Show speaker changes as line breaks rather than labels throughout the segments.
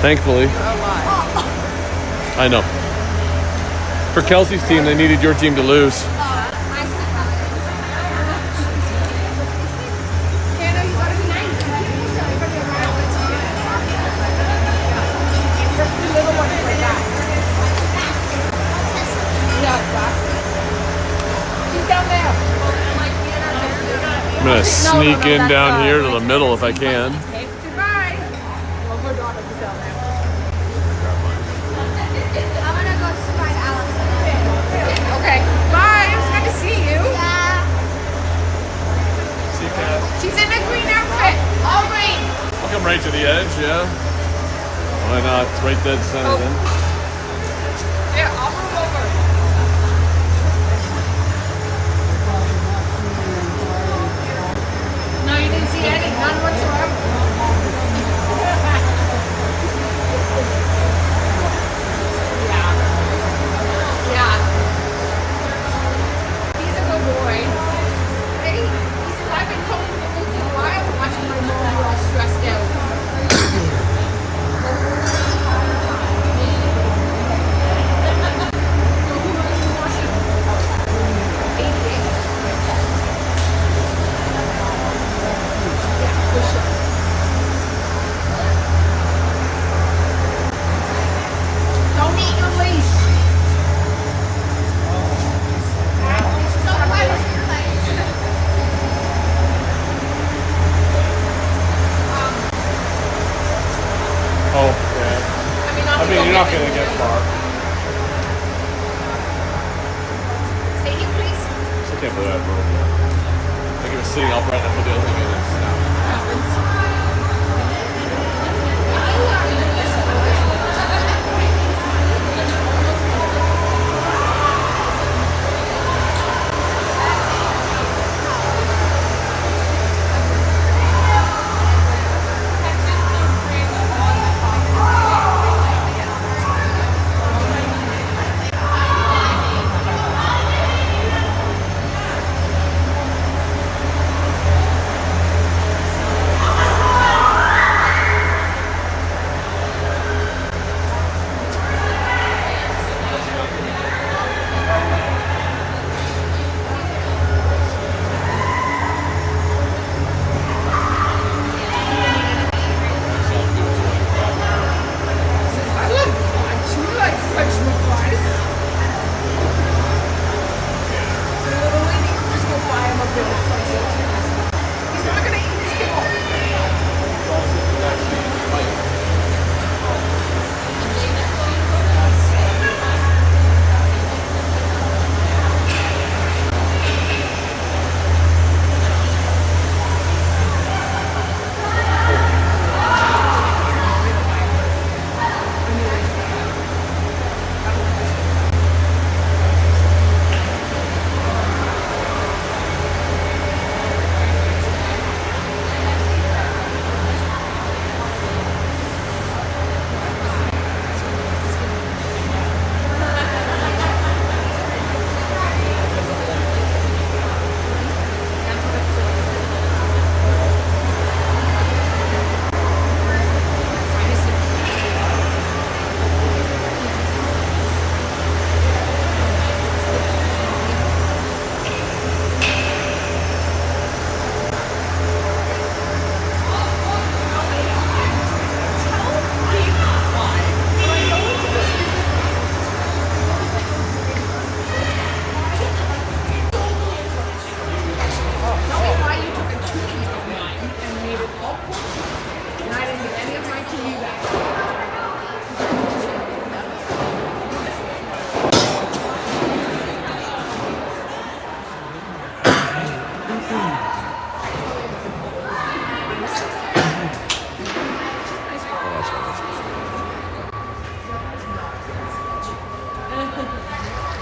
Thankfully. I know. For Kelsey's team, they needed your team to lose. I'm going to sneak in down here to the middle if I can.
Okay, bye. It was good to see you.
Yeah.
See you, Cass.
She's in a green outfit. All green.
I'll come right to the edge, yeah. Why not? It's right dead center then.
Yeah, I'll move over. No, you didn't see any. None whatsoever. Yeah. He's a good boy. Hey, he said, I've been coming to the woods in a while watching my mom get all stressed out. So who are you watching? 88. Yeah, for sure. Don't eat your leash.
Oh, yeah. I mean, you're not going to get far.
Stay here, please.
I can't believe I broke that. I think it was sitting upright and I put the other thing in and snapped.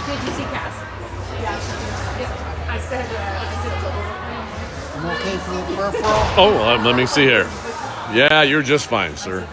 Did you see Cass? Yeah. I said,
I'm okay for the peripheral.
Oh, well, let me see here. Yeah, you're just fine, sir.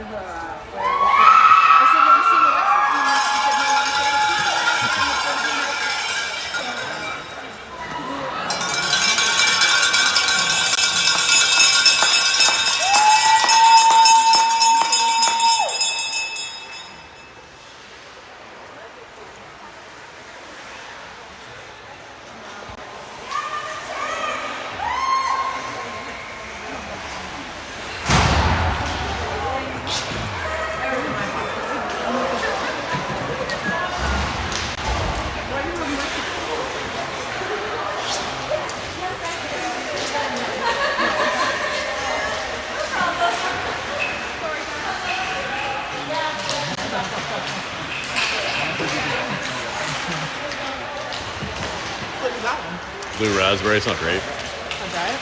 Blue raspberry, it's not great.
I'll try it.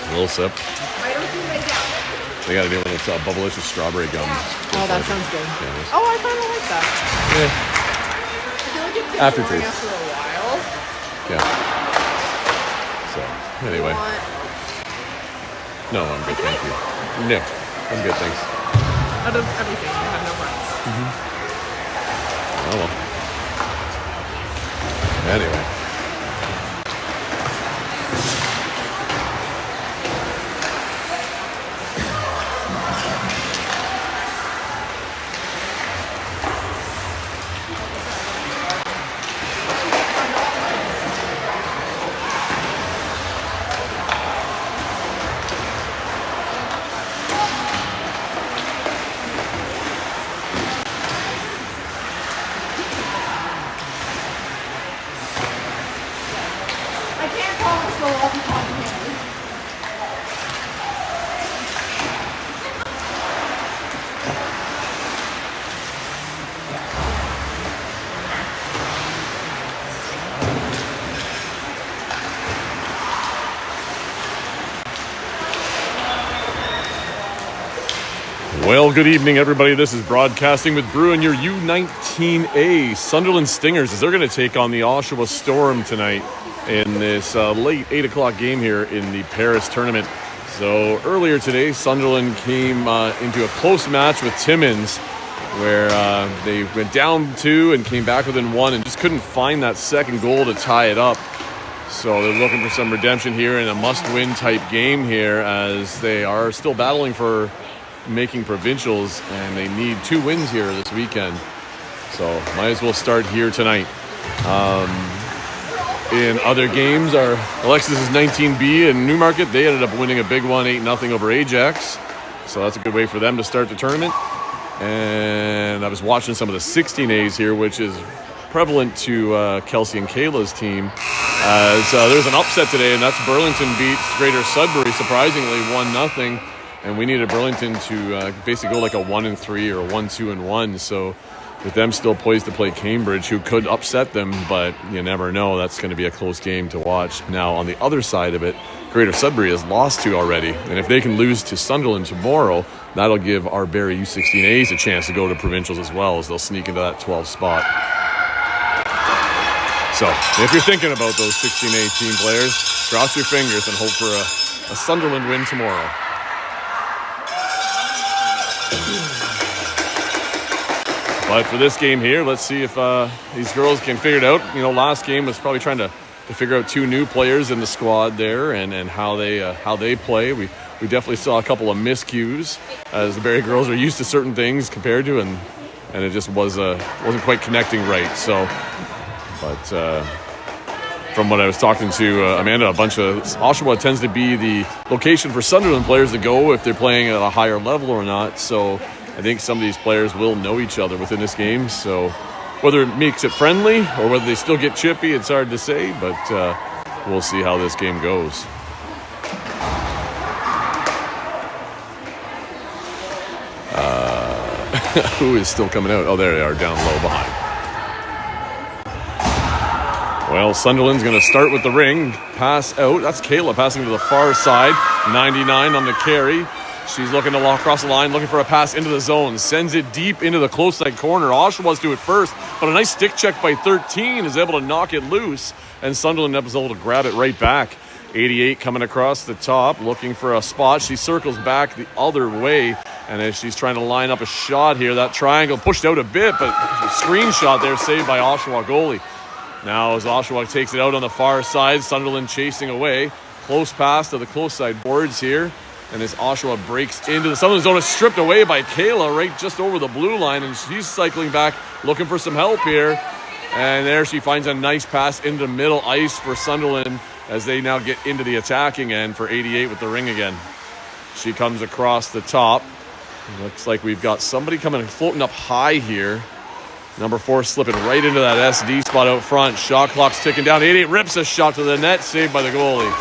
A little sip.
I don't do right now.
They got to do one with Bubblicious strawberry gums.
Oh, that sounds good.
Yeah,
Oh, I kind of like that.
yeah.
I feel like it gets
Aftertaste.
boring after a while.
Yeah. So, anyway.
You want-
No, I'm good, thank you. No, I'm good, thanks.
Out of everything, you have no friends.
Oh, well. Anyway.
I can't promise they'll all be complicated.
Well, good evening, everybody. This is Broadcasting with Brew and your U19A Sunderland Stingers as they're going to take on the Oshawa Storm tonight in this late 8 o'clock game here in the Paris tournament. So earlier today, Sunderland came into a close match with Timmins where they went down 2 and came back within 1 and just couldn't find that second goal to tie it up. So they're looking for some redemption here in a must-win type game here as they are still battling for making provincials and they need 2 wins here this weekend. So might as well start here tonight. In other games, our Alexis' 19B in Newmarket, they ended up winning a big one, 8-0 over Ajax. So that's a good way for them to start the tournament. And I was watching some of the 16As here, which is prevalent to Kelsey and Kayla's team. As there's an upset today, and that's Burlington beats Greater Sudbury, surprisingly 1-0. And we needed Burlington to basically go like a 1-3 or a 1-2-1. So with them still poised to play Cambridge, who could upset them, but you never know. That's going to be a close game to watch. Now, on the other side of it, Greater Sudbury has lost 2 already. And if they can lose to Sunderland tomorrow, that'll give our Barrie U16As a chance to go to provincials as well, as they'll sneak into that 12th spot. So if you're thinking about those 16A team players, cross your fingers and hope for a Sunderland win tomorrow. But for this game here, let's see if these girls can figure it out. You know, last game was probably trying to figure out 2 new players in the squad there and how they play. We definitely saw a couple of miscues as the Barrie girls are used to certain things compared to, and it just wasn't quite connecting right. So, but from what I was talking to Amanda, a bunch of Oshawa tends to be the location for Sunderland players to go if they're playing at a higher level or not. So I think some of these players will know each other within this game. So whether it makes it friendly or whether they still get chippy, it's hard to say, but we'll see how this game goes. Who is still coming out? Oh, there they are, down low behind. Well, Sunderland's going to start with the ring. Pass out. That's Kayla passing to the far side. 99 on the carry. She's looking to walk across the line, looking for a pass into the zone. Sends it deep into the close side corner. Oshawa's do it first, but a nice stick check by 13 is able to knock it loose, and Sunderland was able to grab it right back. 88 coming across the top, looking for a spot. She circles back the other way, and as she's trying to line up a shot here, that triangle pushed out a bit, but a screenshot there saved by Oshawa goalie. Now as Oshawa takes it out on the far side, Sunderland chasing away. Close pass to the close side boards here. And as Oshawa breaks into the Sunderland zone, is stripped away by Kayla right just over the blue line. And she's cycling back, looking for some help here. And there she finds a nice pass into middle ice for Sunderland as they now get into the attacking end for 88 with the ring again. She comes across the top. Looks like we've got somebody coming floating up high here. Number 4 slipping right into that SD spot out front. Shot clock's ticking down. 88 rips a shot to the net, saved by the goalie.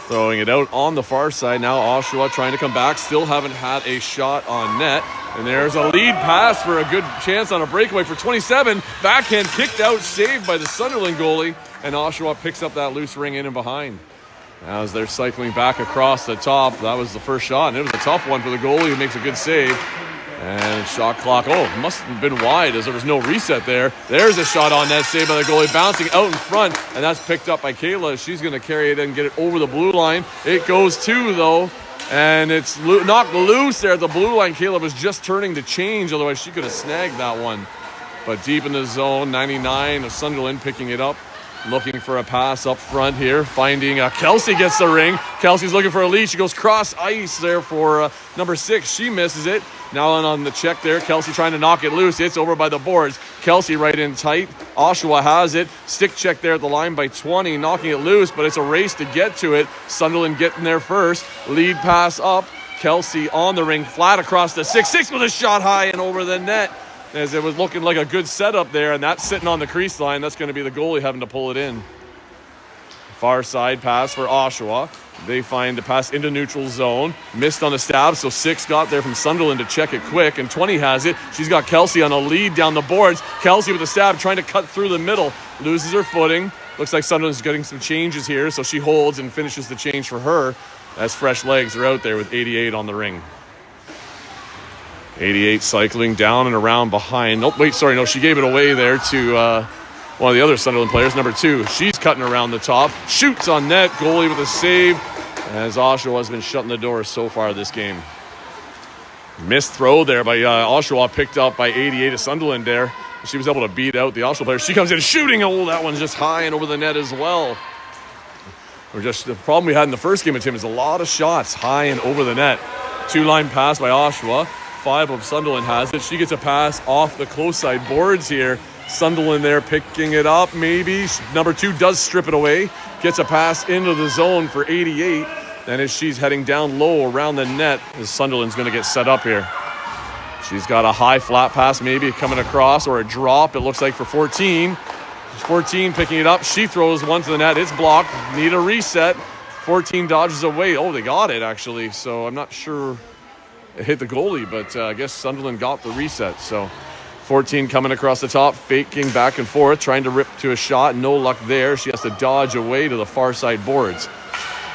Throwing it out on the far side. Now Oshawa trying to come back. Still haven't had a shot on net. And there's a lead pass for a good chance on a breakaway for 27. Backhand kicked out, saved by the Sunderland goalie. And Oshawa picks up that loose ring in and behind. As they're cycling back across the top, that was the first shot. And it was a tough one for the goalie who makes a good save. And shot clock, must have been wide as there was no reset there. There's a shot on net, saved by the goalie, bouncing out in front. And that's picked up by Kayla. She's going to carry it and get it over the blue line. It goes to, though. And it's knocked loose there at the blue line. Kayla was just turning to change, otherwise she could have snagged that one. But deep in the zone, 99 of Sunderland picking it up. Looking for a pass up front here. Finding Kelsey gets the ring. Kelsey's looking for a lead. She goes cross ice there for number 6. She misses it. Now on the check there. Kelsey trying to knock it loose. It's over by the boards. Kelsey right in tight. Oshawa has it. Stick check there at the line by 20. Knocking it loose, but it's a race to get to it. Sunderland getting there first. Lead pass up. Kelsey on the ring. Flat across the 6-6 with a shot high and over the net. As it was looking like a good setup there, and that's sitting on the crease line. That's going to be the goalie having to pull it in. Far side pass for Oshawa. They find the pass into neutral zone. Missed on the stab, so 6 got there from Sunderland to check it quick, and 20 has it. She's got Kelsey on a lead down the boards. Kelsey with a stab trying to cut through the middle. Loses her footing. Looks like Sunderland's getting some changes here, so she holds and finishes the change for her as fresh legs are out there with 88 on the ring. 88 cycling down and around behind. She gave it away there to one of the other Sunderland players, number 2. She's cutting around the top. Shoots on net. Goalie with a save as Oshawa has been shutting the door so far this game. Missed throw there by Oshawa, picked up by 88 of Sunderland there. She was able to beat out the Oshawa player. She comes in shooting. That one's just high and over the net as well. The problem we had in the first game with Tim is a lot of shots high and over the net. 2-line pass by Oshawa. 5 of Sunderland has it. She gets a pass off the close side boards here. Sunderland there picking it up, maybe. Number 2 does strip it away. Gets a pass into the zone for 88. And as she's heading down low around the net, as Sunderland's going to get set up here. She's got a high flat pass maybe coming across, or a drop, it looks like, for 14. 14 picking it up. She throws one to the net. It's blocked. Need a reset. 14 dodges away. They got it, actually. So I'm not sure it hit the goalie, but I guess Sunderland got the reset. So 14 coming across the top, faking back and forth, trying to rip to a shot. No luck there. She has to dodge away to the far side boards.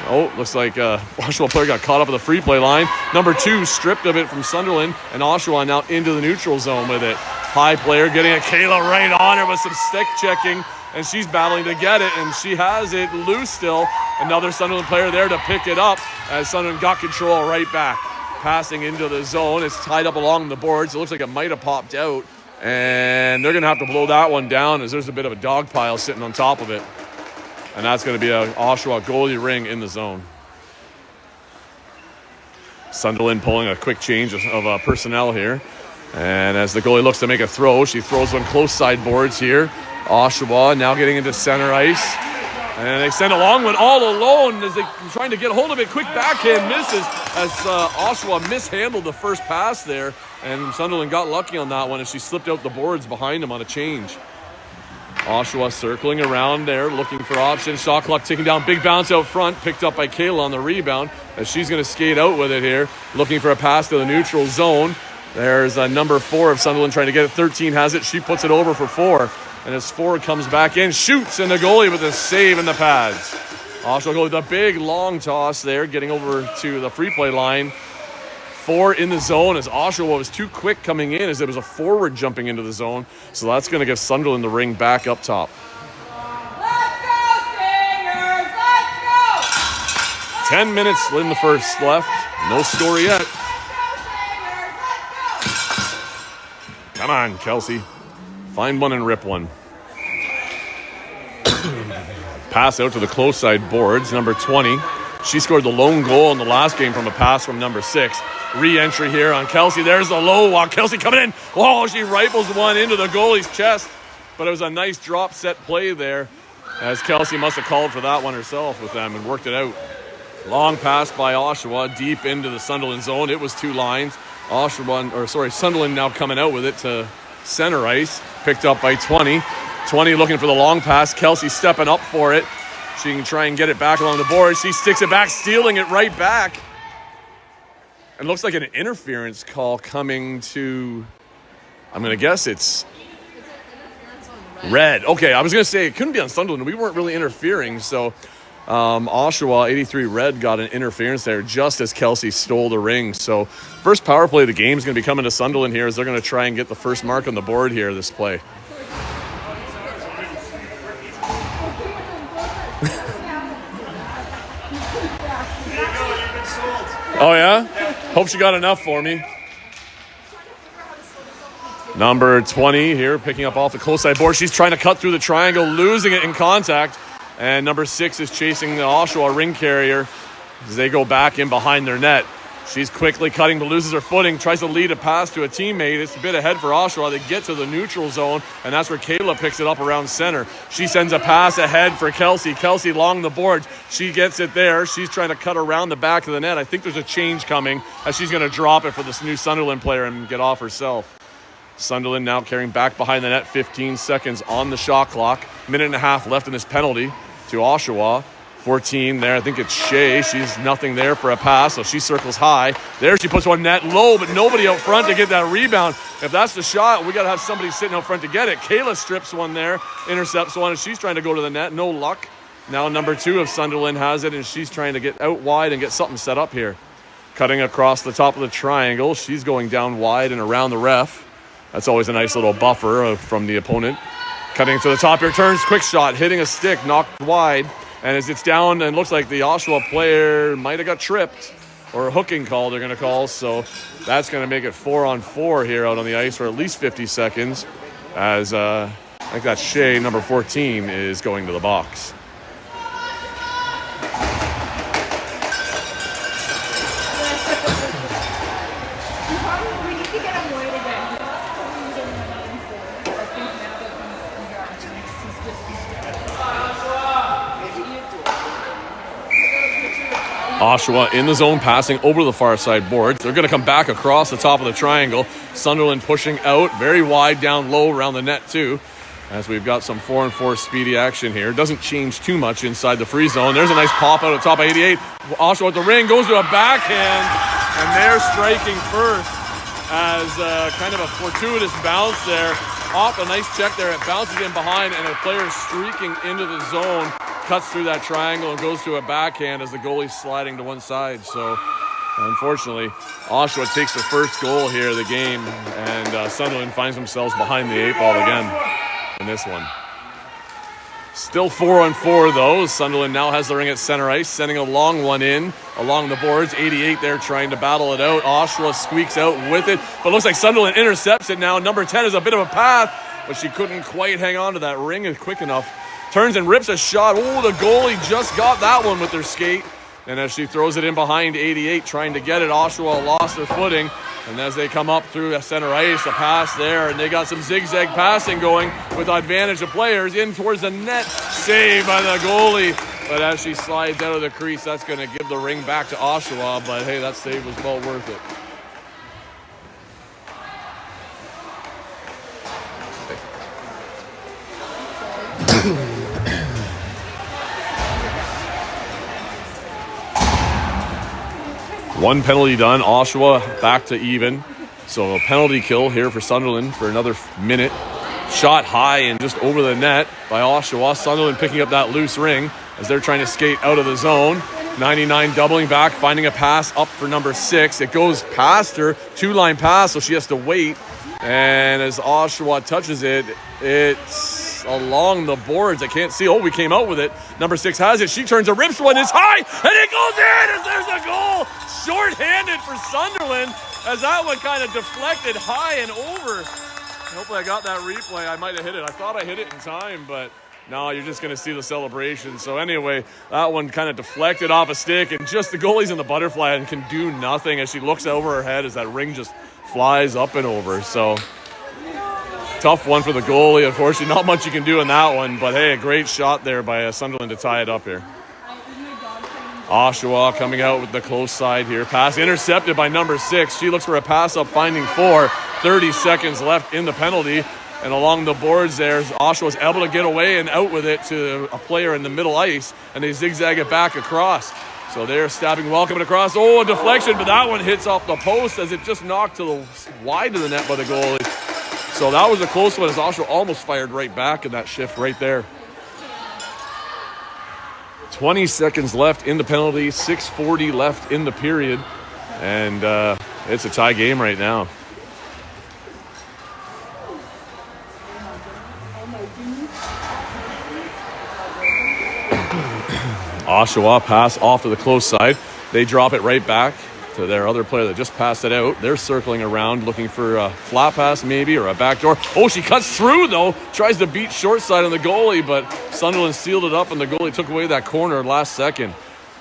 Looks like Oshawa player got caught up at the free play line. Number 2 stripped of it from Sunderland, and Oshawa now into the neutral zone with it. High player getting a Kayla right on her with some stick checking, and she's battling to get it, and she has it loose still. Another Sunderland player there to pick it up as Sunderland got control right back. Passing into the zone. It's tied up along the boards. It looks like it might have popped out. And they're going to have to blow that one down as there's a bit of a dog pile sitting on top of it. And that's going to be a Oshawa goalie ring in the zone. Sunderland pulling a quick change of personnel here. And as the goalie looks to make a throw, she throws one close side boards here. Oshawa now getting into center ice. And they send a long one all alone as they're trying to get a hold of it. Quick backhand misses as Oshawa mishandled the first pass there. And Sunderland got lucky on that one as she slipped out the boards behind them on a change. Oshawa circling around there, looking for options. Shot clock ticking down. Big bounce out front, picked up by Kayla on the rebound as she's going to skate out with it here. Looking for a pass to the neutral zone. There's number 4 of Sunderland trying to get it. 13 has it. She puts it over for 4. And as 4 comes back in, shoots, and the goalie with a save in the pads. Oshawa goalie with a big long toss there, getting over to the free play line. 4 in the zone as Oshawa was too quick coming in as it was a forward jumping into the zone. So that's going to give Sunderland the ring back up top.
Let's go, Stingers! Let's go!
10 minutes in the first left. No score yet.
Let's go, Stingers! Let's go!
Come on, Kelsey. Find one and rip one. Pass out to the close side boards. Number 20. She scored the lone goal in the last game from a pass from number 6. Re-entry here on Kelsey. There's the low walk. Kelsey coming in. She rifles one into the goalie's chest. But it was a nice drop set play there as Kelsey must have called for that one herself with them and worked it out. Long pass by Oshawa deep into the Sunderland zone. It was 2 lines. Sunderland now coming out with it to center ice. Picked up by 20. 20 looking for the long pass. Kelsey stepping up for it. She can try and get it back along the board. She sticks it back, stealing it right back. It looks like an interference call coming to, I'm going to guess it's red. Okay, I was going to say it couldn't be on Sunderland. We weren't really interfering. So Oshawa, 83 red, got an interference there just as Kelsey stole the ring. So first power play of the game is going to be coming to Sunderland here as they're going to try and get the first mark on the board here this play. Oh, yeah? Hope she got enough for me. Number 20 here, picking up off the close side board. She's trying to cut through the triangle, losing it in contact. And number 6 is chasing the Oshawa ring carrier as they go back in behind their net. She's quickly cutting, but loses her footing, tries to lead a pass to a teammate. It's a bit ahead for Oshawa. They get to the neutral zone, and that's where Kayla picks it up around center. She sends a pass ahead for Kelsey. Kelsey along the board. She gets it there. She's trying to cut around the back of the net. I think there's a change coming as she's going to drop it for this new Sunderland player and get off herself. Sunderland now carrying back behind the net, 15 seconds on the shot clock. Minute and a half left in this penalty to Oshawa. 14 there. I think it's Shea. She's nothing there for a pass, so she circles high. There she puts one net low, but nobody out front to get that rebound. If that's the shot, we got to have somebody sitting out front to get it. Kayla strips one there, intercepts one, and she's trying to go to the net. No luck. Now number 2 of Sunderland has it, and she's trying to get out wide and get something set up here. Cutting across the top of the triangle. She's going down wide and around the ref. That's always a nice little buffer from the opponent. Cutting to the top here, turns, quick shot, hitting a stick, knocked wide. And as it's down, and looks like the Oshawa player might have got tripped, or a hooking call they're going to call. So that's going to make it 4-on-4 here out on the ice for at least 50 seconds. As I think that's Shea, number 14, is going to the box. Oshawa in the zone, passing over to the far side boards. They're going to come back across the top of the triangle. Sunderland pushing out very wide down low around the net too, as we've got some 4-on-4 speedy action here. Doesn't change too much inside the free zone. There's a nice pop out of the top of 88. Oshawa at the ring, goes to a backhand, and they're striking first as kind of a fortuitous bounce there. Off a nice check there. It bounces in behind, and a player streaking into the zone cuts through that triangle and goes to a backhand as the goalie's sliding to one side. So, unfortunately, Oshawa takes the first goal here of the game, and Sunderland finds themselves behind the 8 ball again in this one. Still 4-on-4, though. Sunderland now has the ring at center ice, sending a long one in along the boards. 88 there trying to battle it out. Oshawa squeaks out with it, but looks like Sunderland intercepts it now. Number 10 is a bit of a path, but she couldn't quite hang on to that ring quick enough. Turns and rips a shot. Oh, the goalie just got that one with her skate. And as she throws it in behind 88, trying to get it, Oshawa lost their footing. And as they come up through center ice, a pass there, and they got some zigzag passing going with advantage of players in towards the net. Saved by the goalie. But as she slides out of the crease, that's going to give the ring back to Oshawa. But hey, that save was well worth it. One penalty done. Oshawa back to even. So a penalty kill here for Sunderland for another minute. Shot high and just over the net by Oshawa. Sunderland picking up that loose ring as they're trying to skate out of the zone. 99 doubling back, finding a pass up for number 6. It goes past her. 2-line pass, so she has to wait. And as Oshawa touches it, it's along the boards. I can't see. Oh, we came out with it. Number 6 has it. She turns and rips one. It's high, and it goes in as there's a goal. Short-handed for Sunderland as that one kind of deflected high and over. Hopefully I got that replay. I might have hit it. I thought I hit it in time, but no, you're just going to see the celebration. So anyway, that one kind of deflected off a stick, and just the goalie's in the butterfly and can do nothing as she looks over her head as that ring just flies up and over. So tough one for the goalie. Unfortunately, not much you can do in that one, but hey, a great shot there by Sunderland to tie it up here. Oshawa coming out with the close side here. Pass intercepted by number 6. She looks for a pass up, finding 4. 30 seconds left in the penalty And along the boards there, Oshawa's able to get away and out with it to a player in the middle ice, and they zigzag it back across. So they're stabbing well coming across. Oh, a deflection, but that one hits off the post as it just knocked to the wide of the net by the goalie. So that was a close one as Oshawa almost fired right back in that shift right there. 20 seconds left in the penalty, 6:40 left in the period, and it's a tie game right now. Oshawa pass off to the close side. They drop it right back to their other player that just passed it out. They're circling around looking for a flat pass maybe or a backdoor. Oh, she cuts through though. Tries to beat short side on the goalie, but Sunderland sealed it up and the goalie took away that corner last second.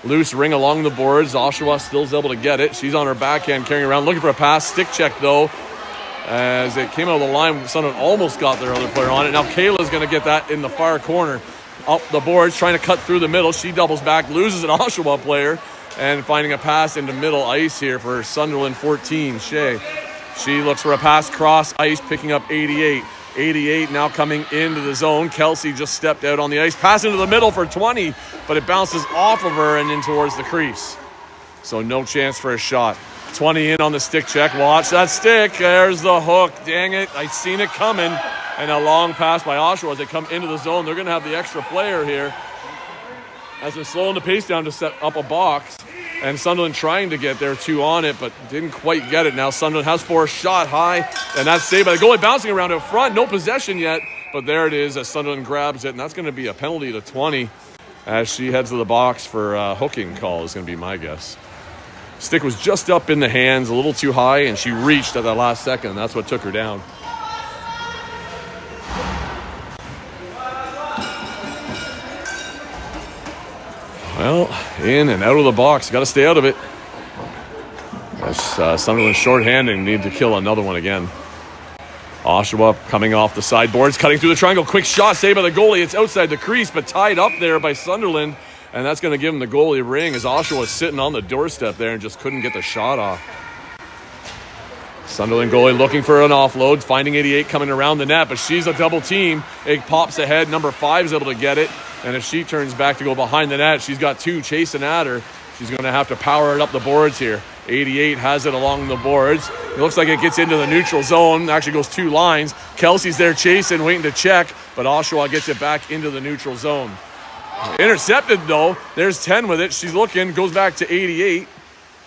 Loose ring along the boards. Oshawa still's able to get it. She's on her backhand carrying around looking for a pass. Stick check though. As it came out of the line, Sunderland almost got their other player on it. Now Kayla's going to get that in the far corner. Up the boards, trying to cut through the middle. She doubles back, loses an Oshawa player, and finding a pass into middle ice here for Sunderland 14, Shea. She looks for a pass cross ice, picking up 88. 88 now coming into the zone. Kelsey just stepped out on the ice. Pass into the middle for 20, but it bounces off of her and in towards the crease. So no chance for a shot. 20 in on the stick check. Watch that stick. There's the hook. Dang it. I seen it coming. And a long pass by Oshawa as they come into the zone. They're going to have the extra player here as they're slowing the pace down to set up a box. And Sunderland trying to get their two on it, but didn't quite get it. Now Sunderland has for a shot high, and that's saved by the goalie bouncing around out front. No possession yet, but there it is as Sunderland grabs it, and that's going to be a penalty to 20 as she heads to the box for a hooking call is going to be my guess. Stick was just up in the hands, a little too high, and she reached at the last second, and that's what took her down. Well, in and out of the box. Got to stay out of it. Sunderland shorthanded and need to kill another one again. Oshawa coming off the sideboards, cutting through the triangle. Quick shot saved by the goalie. It's outside the crease, but tied up there by Sunderland. And that's going to give him the goalie a ring as Oshawa was sitting on the doorstep there and just couldn't get the shot off. Sunderland goalie looking for an offload, finding 88 coming around the net, but she's a double team. It pops ahead. Number 5 is able to get it. And if she turns back to go behind the net, she's got 2 chasing at her. She's going to have to power it up the boards here. 88 has it along the boards. It looks like it gets into the neutral zone. Actually goes 2 lines. Kelsey's there chasing, waiting to check, but Oshawa gets it back into the neutral zone. Intercepted though. There's 10 with it. She's looking, goes back to 88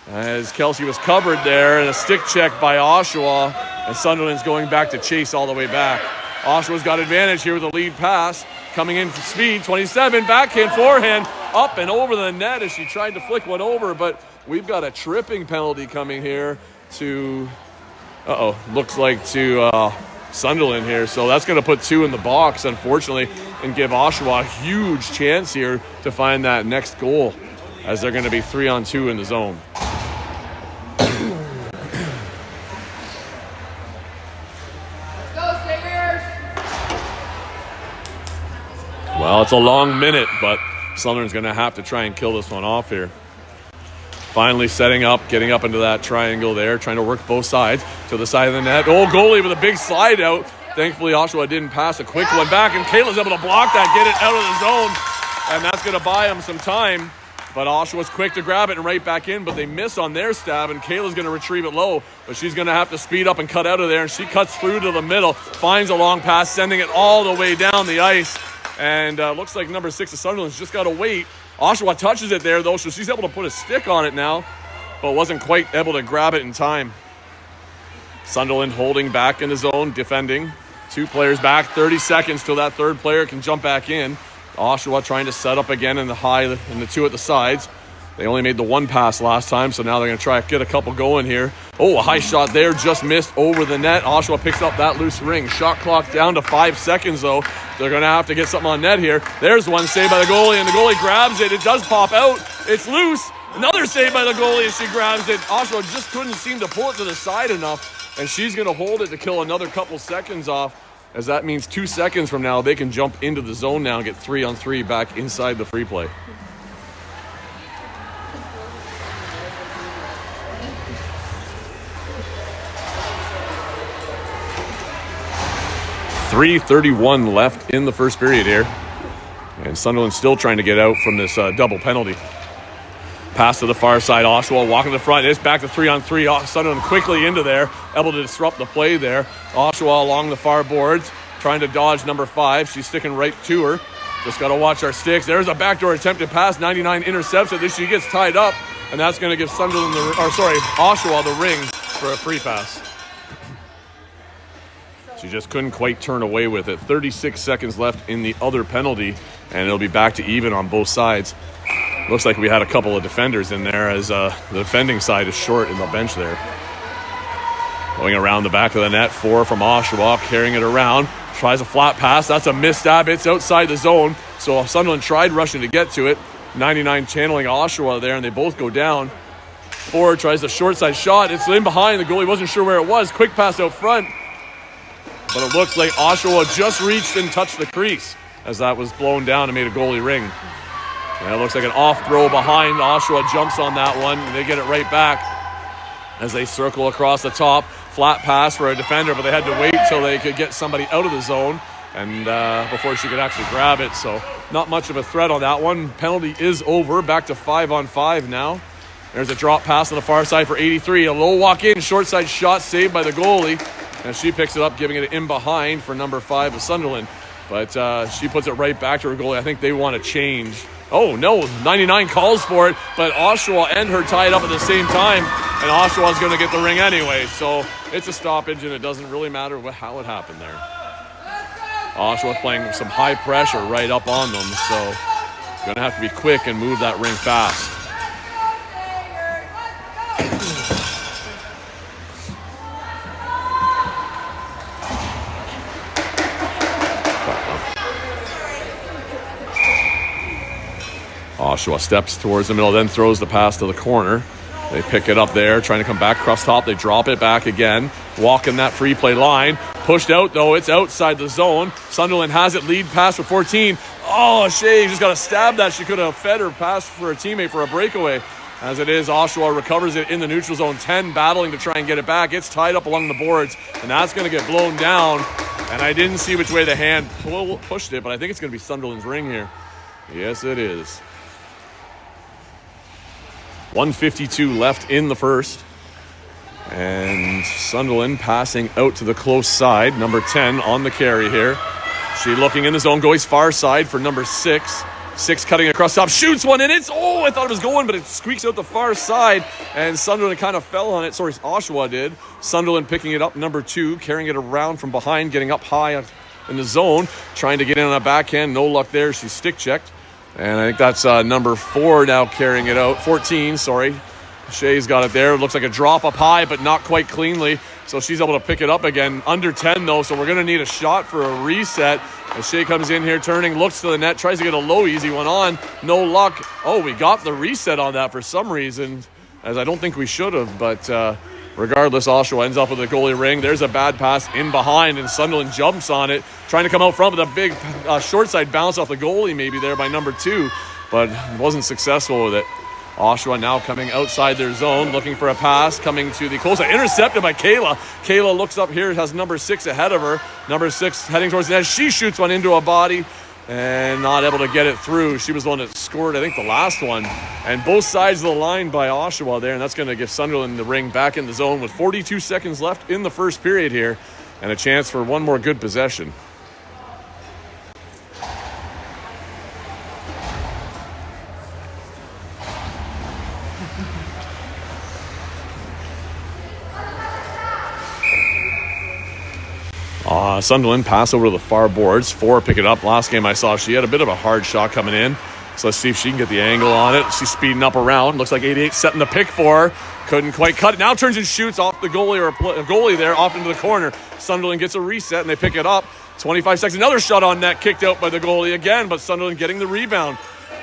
as Kelsey was covered there, and a stick check by Oshawa, and Sunderland's going back to chase all the way back. Oshawa's got advantage here with a lead pass. Coming in for speed, 27, backhand, forehand, up and over the net as she tried to flick one over, but we've got a tripping penalty coming here to, looks like to Sunderland here. So that's going to put 2 in the box, unfortunately, and give Oshawa a huge chance here to find that next goal as they're going to be 3-on-2 in the zone. Well, it's a long minute, but Sunderland's going to have to try and kill this one off here. Finally setting up, getting up into that triangle there, trying to work both sides to the side of the net. Oh, goalie with a big slide out. Thankfully, Oshawa didn't pass a quick one back, and Kayla's able to block that, get it out of the zone, and that's going to buy them some time. But Oshawa's quick to grab it and right back in, but they miss on their stab, and Kayla's going to retrieve it low, but she's going to have to speed up and cut out of there, and she cuts through to the middle, finds a long pass, sending it all the way down the ice. And looks like number 6 of Sunderland's just got to wait. Oshawa touches it there, though, so she's able to put a stick on it now, but wasn't quite able to grab it in time. Sunderland holding back in the zone, defending. 2 players back, 30 seconds till that third player can jump back in. Oshawa trying to set up again in the 2 at the sides. They only made the 1 pass last time, so now they're going to try to get a couple going here. Oh, a high shot there, just missed over the net. Oshawa picks up that loose ring. Shot clock down to 5 seconds, though. They're going to have to get something on net here. There's one saved by the goalie, and the goalie grabs it. It does pop out. It's loose. Another save by the goalie as she grabs it. Oshawa just couldn't seem to pull it to the side enough, and she's going to hold it to kill another couple seconds off, as that means 2 seconds from now, they can jump into the zone now and get 3-on-3 back inside the free play. 3:31 left in the first period here. And Sunderland still trying to get out from this double penalty. Pass to the far side. Oshawa walking to the front. It's back to 3-on-3. Sunderland quickly into there. Able to disrupt the play there. Oshawa along the far boards. Trying to dodge number 5. She's sticking right to her. Just got to watch our sticks. There's a backdoor attempted pass. 99 intercepts it. She gets tied up. And that's going to give Oshawa the ring for a free pass. She just couldn't quite turn away with it. 36 seconds left in the other penalty. And it'll be back to even on both sides. Looks like we had a couple of defenders in there as the defending side is short in the bench there. Going around the back of the net. 4 from Oshawa, carrying it around. Tries a flat pass. That's a missed stab. It's outside the zone. So Sunderland tried rushing to get to it. 99 channeling Oshawa there, and they both go down. 4 tries a short side shot. It's in behind. The goalie wasn't sure where it was. Quick pass out front. But it looks like Oshawa just reached and touched the crease as that was blown down and made a goalie ring. And it looks like an off throw behind. Oshawa jumps on that one, and they get it right back as they circle across the top. Flat pass for a defender, but they had to wait till they could get somebody out of the zone and before she could actually grab it. So not much of a threat on that one. Penalty is over. Back to 5-on-5 now. There's a drop pass on the far side for 83. A low walk in, short side shot saved by the goalie. And she picks it up, giving it in behind for number 5 of Sunderland. But she puts it right back to her goalie. I think they want to change. Oh, no. 99 calls for it, but Oshawa and her tied up at the same time. And Oshawa's going to get the ring anyway. So it's a stoppage, and it doesn't really matter how it happened there. Oshawa playing some high pressure right up on them. So going to have to be quick and move that ring fast. Oshawa steps towards the middle, then throws the pass to the corner. They pick it up there, trying to come back across top. They drop it back again. Walking that free play line. Pushed out, though. It's outside the zone. Sunderland has it. Lead pass for 14. Oh, Shea just got to stab that. She could have fed her pass for a teammate for a breakaway. As it is, Oshawa recovers it in the neutral zone. 10 battling to try and get it back. It's tied up along the boards, and that's going to get blown down. And I didn't see which way the hand pushed it, but I think it's going to be Sunderland's ring here. Yes, it is. 1:52 left in the first. And Sunderland passing out to the close side. Number 10 on the carry here. She looking in the zone. Goes far side for number 6. 6 cutting across top. Shoots one and it's... Oh, I thought it was going, but it squeaks out the far side. And Sunderland kind of fell on it. Sorry, Oshawa did. Sunderland picking it up. Number 2. Carrying it around from behind. Getting up high in the zone. Trying to get in on a backhand. No luck there. She's stick checked. And I think that's number 4 now carrying it out. 14, sorry. Shea's got it there. It looks like a drop up high, but not quite cleanly. So she's able to pick it up again. Under 10, though, so we're going to need a shot for a reset. As Shea comes in here, turning, looks to the net, tries to get a low, easy one on. No luck. Oh, we got the reset on that for some reason, as I don't think we should have, but... Regardless, Oshawa ends up with a goalie ring. There's a bad pass in behind, and Sunderland jumps on it, trying to come out front with a big short side bounce off the goalie maybe there by number 2, but wasn't successful with it. Oshawa now coming outside their zone, looking for a pass, coming to the close side, intercepted by Kayla. Kayla looks up here, has number 6 ahead of her. Number 6 heading towards the net. She shoots one into a body. And not able to get it through. She was the one that scored, I think, the last one. And both sides of the line by Oshawa there. And that's going to give Sunderland the ring back in the zone with 42 seconds left in the first period here. And a chance for one more good possession. Sunderland pass over to the far boards. 4 pick it up. Last game I saw, she had a bit of a hard shot coming in. So let's see if she can get the angle on it. She's speeding up around. Looks like 88 setting the pick for her. Couldn't quite cut it. Now turns and shoots off the goalie or a goalie there off into the corner. Sunderland gets a reset and they pick it up. 25 seconds. Another shot on net kicked out by the goalie again, but Sunderland getting the rebound.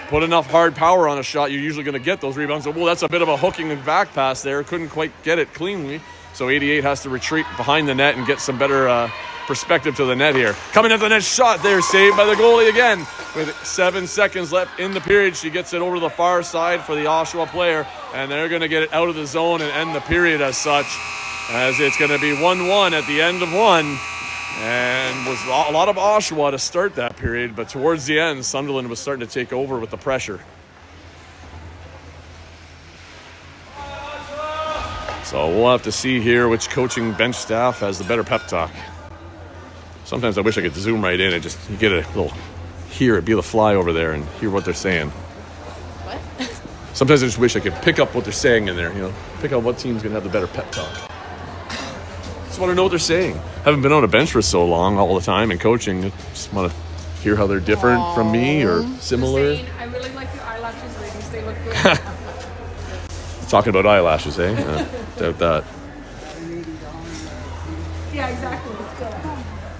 Put enough hard power on a shot, you're usually going to get those rebounds. So, well, that's a bit of a hooking and back pass there. Couldn't quite get it cleanly. So 88 has to retreat behind the net and get some better perspective to the net here. Coming at the net shot there, saved by the goalie again. With 7 seconds left in the period, she gets it over to the far side for the Oshawa player, and they're going to get it out of the zone and end the period as such, as it's going to be 1-1 at the end of 1. And was a lot of Oshawa to start that period, but towards the end, Sunderland was starting to take over with the pressure. So we'll have to see here which coaching bench staff has the better pep talk. Sometimes I wish I could zoom right in and just get a little, hear it, be able to fly over there and hear what they're saying.
What?
Sometimes I just wish I could pick up what they're saying in there, you know, pick up what team's going to have the better pep talk. Just want to know what they're saying. Haven't been on a bench for so long all the time and coaching. Just want to hear how they're different from me or similar.
Saying, I really like your eyelashes, ladies. They look good.
Talking about eyelashes, eh? Doubt that.
Yeah, exactly.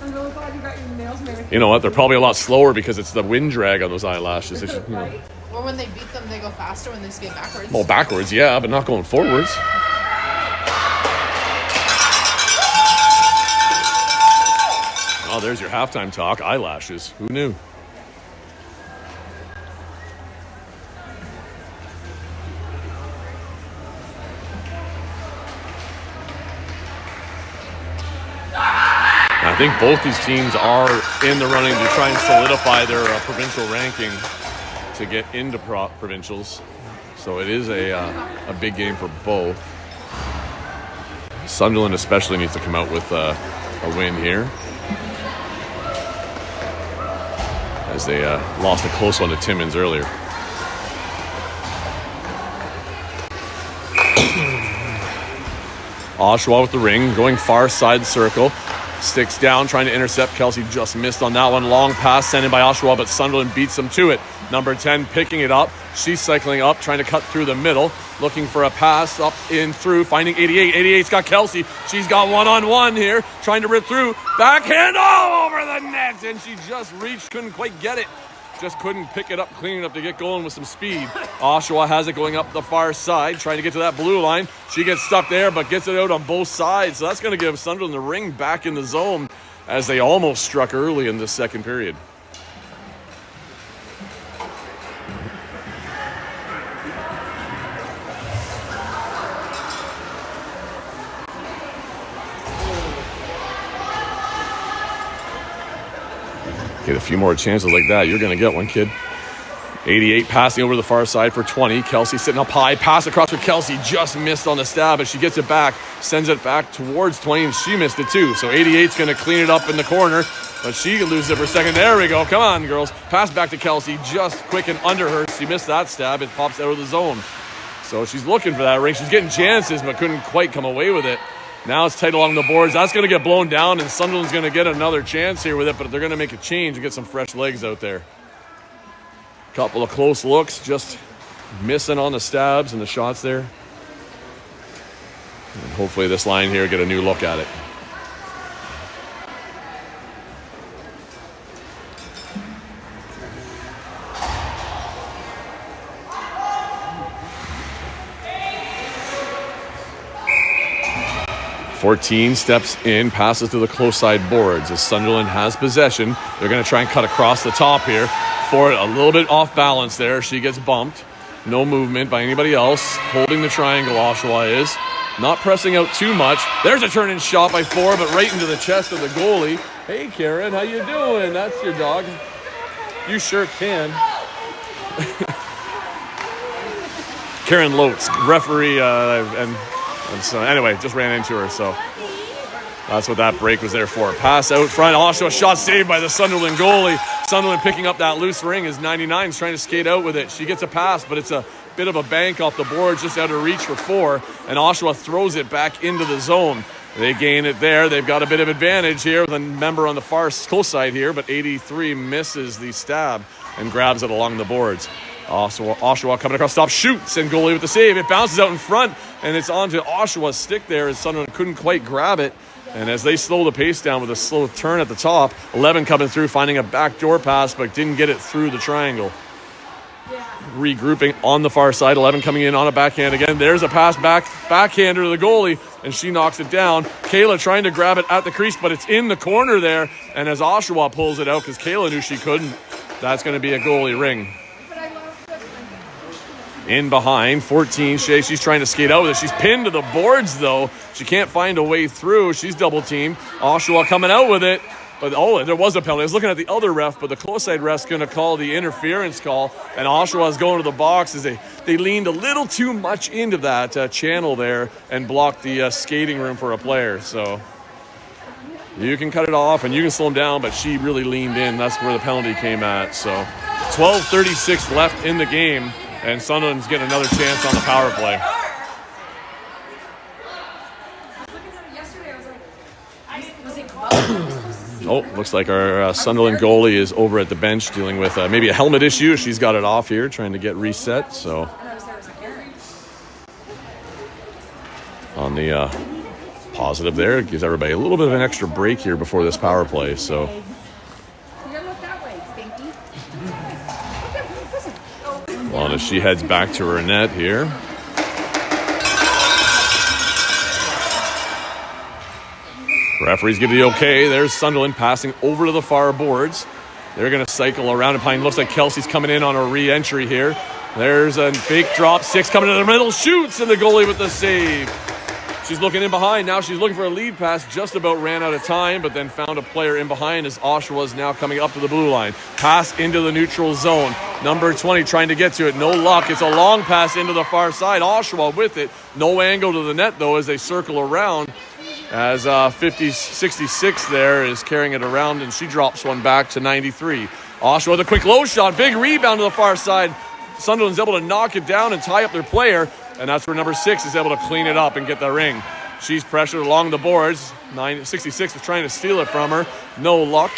I'm really glad you got your nails manicured.
You know what? They're probably a lot slower because it's the wind drag on those eyelashes. They should, you know.
Right? Or when they beat them, they go faster when they skate backwards.
Well, backwards, yeah, but not going forwards. Oh, there's your halftime talk. Eyelashes. Who knew? I think both these teams are in the running to try and solidify their provincial ranking to get into provincials. So it is a big game for both. Sunderland especially needs to come out with a win here, as they lost a close one to Timmins earlier. Oshawa with the ring, going far side circle. Sticks down, trying to intercept. Kelsey just missed on that one. Long pass sent in by Oshawa, but Sunderland beats them to it. Number 10 picking it up. She's cycling up, trying to cut through the middle. Looking for a pass up in through, finding 88. 88's got Kelsey. She's got one-on-one here, trying to rip through. Backhand all over the net, and she just reached, couldn't quite get it. Just couldn't pick it up clean enough to get going with some speed. Oshawa has it going up the far side, trying to get to that blue line. She gets stuck there, but gets it out on both sides. So that's going to give Sunderland the ring back in the zone, as they almost struck early in the second period. Get a few more chances like that, you're going to get one, kid. 88 passing over the far side for 20. Kelsey sitting up high. Pass across for Kelsey. Just missed on the stab, but she gets it back. Sends it back towards 20, and she missed it too. So 88's going to clean it up in the corner, but she loses it for a second. There we go. Come on, girls. Pass back to Kelsey. Just quick and under her. She missed that stab. It pops out of the zone. So she's looking for that ring. She's getting chances, but couldn't quite come away with it. Now it's tight along the boards. That's going to get blown down, and Sunderland's going to get another chance here with it, but they're going to make a change and get some fresh legs out there. Couple of close looks, just missing on the stabs and the shots there. And hopefully this line here get a new look at it. .14 steps in, passes to the close side boards. As Sunderland has possession, they're going to try and cut across the top here. For it, a little bit off balance there. She gets bumped. No movement by anybody else. Holding the triangle, Oshawa is. Not pressing out too much. There's a turn-in shot by 4, but right into the chest of the goalie. Hey, Karen, how you doing? That's your dog. You sure can. Karen Lotes, referee, and so anyway, just ran into her, so that's what that break was there for. Pass out front. Oshawa shot saved by the Sunderland goalie. Sunderland picking up that loose ring as 99's trying to skate out with it. She gets a pass, but it's a bit of a bank off the board, just out of reach for 4. And Oshawa throws it back into the zone. They gain it there. They've got a bit of advantage here with a member on the far close side here, but 83 misses the stab and grabs it along the boards. Oshawa coming across, stop, shoots, and goalie with the save. It bounces out in front, and it's onto Oshawa's stick there as Sunderland couldn't quite grab it. And as they slow the pace down with a slow turn at the top, 11 coming through, finding a backdoor pass, but didn't get it through the triangle. Regrouping on the far side, 11 coming in on a backhand again. There's a pass backhander to the goalie, and she knocks it down. Kayla trying to grab it at the crease, but it's in the corner there. And as Oshawa pulls it out, because Kayla knew she couldn't, that's going to be a goalie ring. in behind. 14, she's trying to skate out with it. She's pinned to the boards, though. She can't find a way through. She's double teamed. Oshawa coming out with it. But, there was a penalty. I was looking at the other ref, but the close side ref's going to call the interference call. And Oshawa's going to the box as they leaned a little too much into that channel there and blocked the skating room for a player. So you can cut it off and you can slow them down, but she really leaned in. That's where the penalty came at. So 12:36 left in the game, and Sunderland's getting another chance on the power play. Oh, looks like our Sunderland goalie is over at the bench dealing with maybe a helmet issue. She's got it off here, trying to get reset. So on the positive there, it gives everybody a little bit of an extra break here before this power play. So well, as she heads back to her net here. Referees give the okay. There's Sunderland passing over to the far boards. They're going to cycle around and behind. Looks like Kelsey's coming in on a re-entry here. There's a fake drop. 6 coming in the middle. Shoots, and the goalie with the save. She's looking in behind. Now she's looking for a lead pass. Just about ran out of time, but then found a player in behind as Oshawa is now coming up to the blue line. Pass into the neutral zone. Number 20 trying to get to it. No luck. It's a long pass into the far side. Oshawa with it. No angle to the net, though, as they circle around. As 66 there is carrying it around, and she drops one back to 93. Oshawa with a quick low shot. Big rebound to the far side. Sunderland's able to knock it down and tie up their player, and that's where number 6 is able to clean it up and get the ring. She's pressured along the boards. 66 is trying to steal it from her. No luck.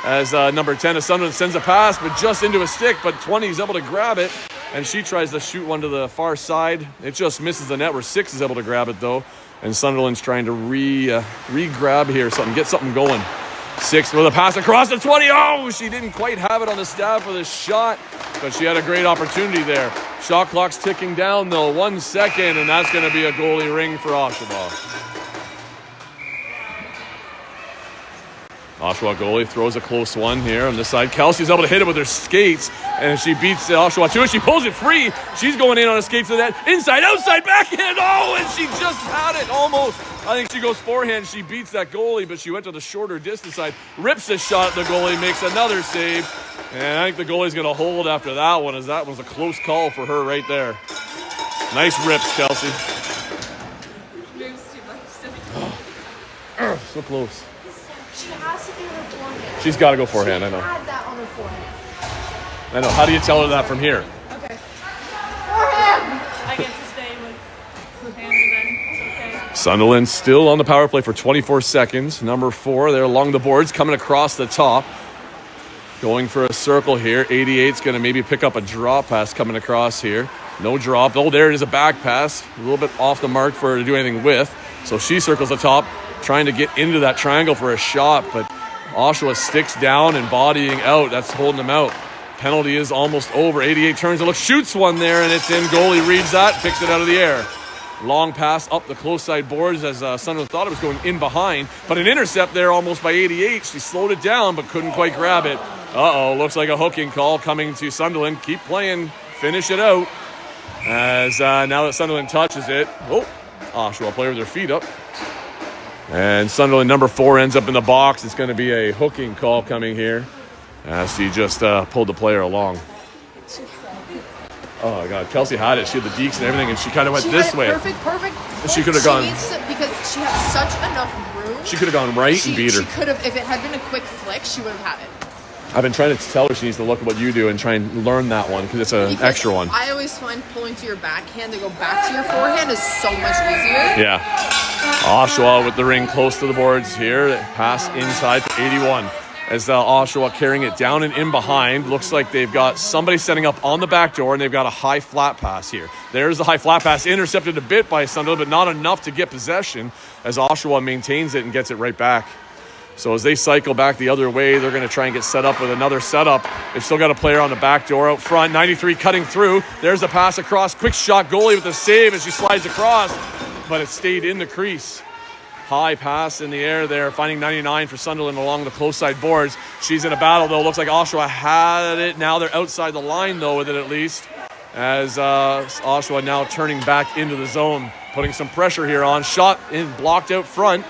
As number 10 of Sunderland sends a pass, but just into a stick, but 20 is able to grab it, and she tries to shoot one to the far side. It just misses the net where 6 is able to grab it, though. And Sunderland's trying to re-grab here, get something going. 6 with a pass across the 20. Oh, she didn't quite have it on the stab for this shot, but she had a great opportunity there. Shot clock's ticking down, though. 1 second, and that's going to be a goalie ring for Oshawa. Oshawa goalie throws a close one here on this side. Kelsey's able to hit it with her skates, and she beats Oshawa to it. She pulls it free. She's going in on a skate to that. Inside, outside, backhand. Oh, and she just had it almost. I think she goes forehand. She beats that goalie, but she went to the shorter distance side. Rips the shot. The goalie makes another save. And I think the goalie's going to hold after that one, as that was a close call for her right there. Nice rips, Kelsey. So close.
She has to do her forehand.
She's got to go forehand, I know.
Add that on her forehand.
I know. How do you tell her that from here?
Okay. Forehand!
I get to stay with Hannah then. It's okay.
Sunderland still on the power play for 24 seconds. Number 4, they're along the boards, coming across the top. Going for a circle here. 88's going to maybe pick up a drop pass coming across here. No drop. Oh, there it is, a back pass. A little bit off the mark for her to do anything with. So she circles the top, trying to get into that triangle for a shot, but Oshawa sticks down and bodying out. That's holding them out. Penalty is almost over. 88 turns and looks, shoots one there, and it's in. Goalie reads that, picks it out of the air. Long pass up the close side boards as Sunderland thought it was going in behind, but an intercept there almost by 88. She slowed it down, but couldn't quite grab it. Looks like a hooking call coming to Sunderland. Keep playing, finish it out. As now that Sunderland touches it, Oshawa player with their feet up. And Sunderland number 4 ends up in the box. It's going to be a hooking call coming here as she just pulled the player along. Oh, my God. Kelsey had it. She had the deeks and everything, and she kind of went this way.
Perfect.
She could have gone.
Because she has such enough room.
She could have gone right and beat her.
She could have, if it had been a quick flick, she would have had it.
I've been trying to tell her she needs to look at what you do and try and learn that one because it's an extra one.
I always find pulling to your backhand to go back to your forehand is so much easier.
Yeah. Oshawa with the ring close to the boards here. Pass inside for 81. As Oshawa carrying it down and in behind. Looks like they've got somebody setting up on the back door, and they've got a high flat pass here. There's the high flat pass, intercepted a bit by Sunderland, but not enough to get possession as Oshawa maintains it and gets it right back. So as they cycle back the other way, they're going to try and get set up with another setup. They've still got a player on the back door out front. 93 cutting through. There's a pass across. Quick shot goalie with a save as she slides across, but it stayed in the crease. High pass in the air there, finding 99 for Sunderland along the close side boards. She's in a battle, though. Looks like Oshawa had it. Now they're outside the line, though, with it at least. as Oshawa now turning back into the zone, putting some pressure here on. Shot in, blocked out front.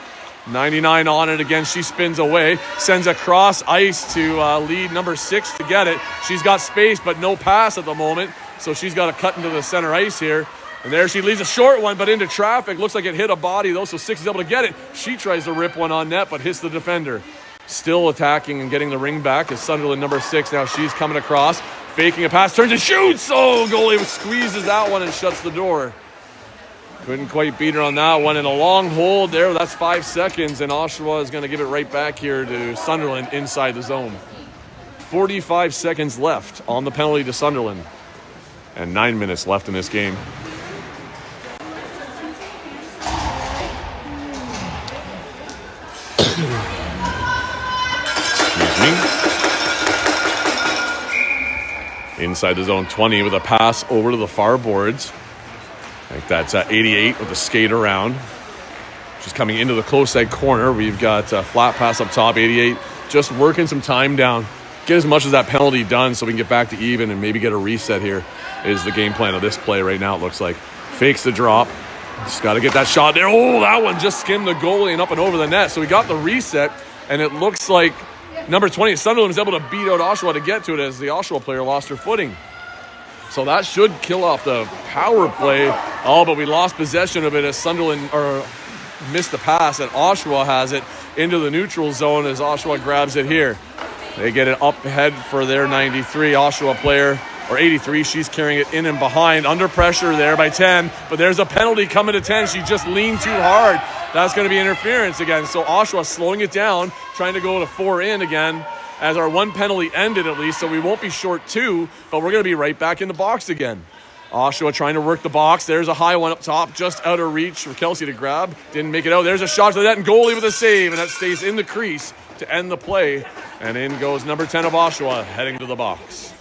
99 on it again. She spins away, sends across ice to lead number 6 to get it. She's got space, but no pass at the moment, so she's got to cut into the center ice here. And there she leaves a short one, but into traffic. Looks like it hit a body, though, so 6 is able to get it. She tries to rip one on net, but hits the defender. Still attacking and getting the ring back is Sunderland number 6. Now she's coming across, faking a pass, turns and shoots. Oh, goalie squeezes that one and shuts the door. Couldn't quite beat her on that one. And a long hold there. That's 5 seconds, and Oshawa is going to give it right back here to Sunderland inside the zone. 45 seconds left on the penalty to Sunderland. And 9 minutes left in this game. Excuse me. Inside the zone, 20 with a pass over to the far boards. I think that's 88 with a skate around. She's coming into the close side corner. We've got a flat pass up top. 88 just working some time down. Get as much as that penalty done so we can get back to even and maybe get a reset here is the game plan of this play right now, it looks like. Fakes the drop. Just got to get that shot there. Oh, that one just skimmed the goalie and up and over the net. So we got the reset, and it looks like number 20, Sunderland was able to beat out Oshawa to get to it as the Oshawa player lost her footing. So that should kill off the power play. Oh, but we lost possession of it as Sunderland missed the pass, and Oshawa has it into the neutral zone as Oshawa grabs it here. They get it up ahead for their 93 Oshawa player, or 83. She's carrying it in and behind. Under pressure there by 10, but there's a penalty coming to 10. She just leaned too hard. That's going to be interference again. So Oshawa slowing it down, trying to go to 4 in again, as our 1 penalty ended at least, so we won't be short 2, but we're going to be right back in the box again. Oshawa trying to work the box. There's a high one up top, just out of reach for Kelsey to grab. Didn't make it out. There's a shot to the net, and goalie with a save, and that stays in the crease to end the play. And in goes number 10 of Oshawa, heading to the box.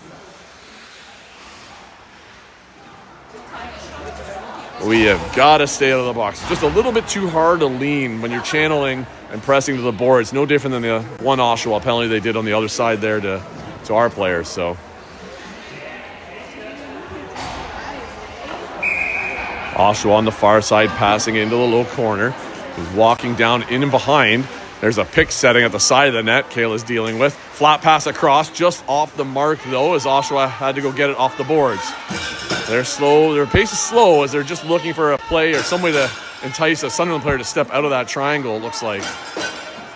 We have got to stay out of the box. Just a little bit too hard to lean when you're channeling and pressing to the boards. No different than the one Oshawa penalty they did on the other side there to our players. So Oshawa on the far side, passing into the low corner. He's walking down in and behind. There's a pick setting at the side of the net Kayla's dealing with. Flat pass across, just off the mark though, as Oshawa had to go get it off the boards. They're slow. Their pace is slow as they're just looking for a play or some way to entice a Sunderland player to step out of that triangle, it looks like.